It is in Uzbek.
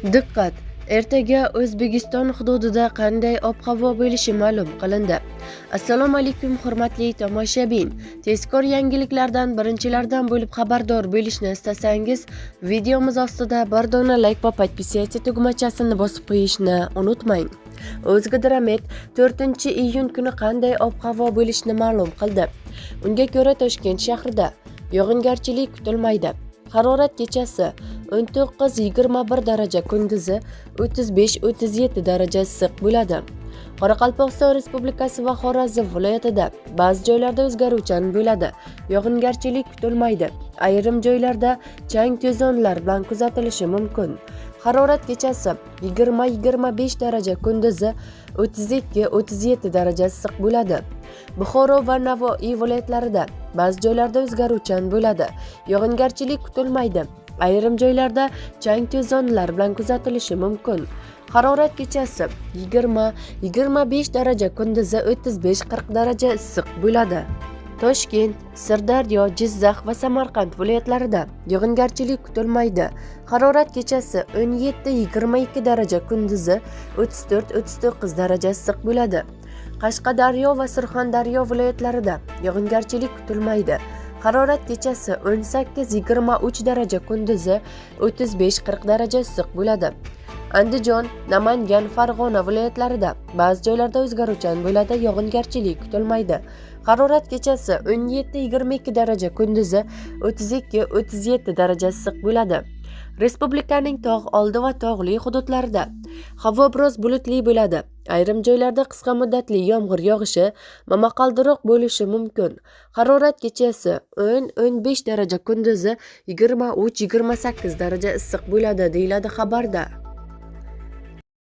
Diqqat! Ertaga O'zbekiston hududida qanday ob-havo bo'lishi ma'lum qilindi. Assalomu alaykum hurmatli tomoshabin. Tezkor yangiliklardan birinchilardan bo'lib xabardor bo'lishni istasangiz, videomiz ostida bir dona like va podpisatsiya tugmachasini bosib qo'yishni unutmang. O'zgidromet 4-iyun kuni qanday ob-havo bo'lishini ma'lum qildi. Unga ko'ra Toshkent shahrida yog'ingarchilik kutilmaydi. Harorat kechasi 19-21 daraja, kunduzi 35-37 daraja issiq bo'ladi. Qoraqalpog'iston Respublikasi va Xorazm viloyatida ba'zi joylarda o'zgaruvchan bo'ladi. Yog'ingarchilik kutilmaydi. Ayrim joylarda chang to'zonlar bilan kuzatilishi mumkin. Harorat kechasi 20-25 daraja, kunduzi 32-37 daraja issiq bo'ladi. Buxoro va Navoiy viloyatlarida ba'zi joylarda o'zgaruvchan bo'ladi. Yog'ingarchilik kutilmaydi. Ayrim joylarda chang to'zonlar bilan kuzatilishi mumkin. Harorat kechasi 20-25 daraja, kunduzi 35-40 daraja issiq bo'ladi. Toshkent, Sirdaryo, Jizzax va Samarqand viloyatlarida yog'ingarchilik kutilmaydi. Harorat kechasi 17-22 daraja, kunduzi 34-39 daraja issiq bo'ladi. Qashqadaryo va Surxondaryo viloyatlarida yog'ingarchilik kutilmaydi. Harorat kechasi 18-23 daraja, kunduzi 35-40 daraja issiq bo'ladi. Andijon, Namangan, Farg'ona viloyatlarida ba'zi joylarda o'zgaruvchan bo'ladi, yog'ingarchilik kutilmaydi. Harorat kechasi 17-22 daraja, kunduzi 32-37 daraja issiq bo'ladi. Respublikaning tog' oldi va tog'li hududlarida havo biroz bulutli bo'ladi. Ayrim joylarda qisqa muddatli yomg'ir yog'ishi, momaqaldiroq bo'lishi mumkin. Harorat kechasi 10-15 daraja, kunduzi 23-28 daraja issiq bo'ladi, deyiladi xabarda.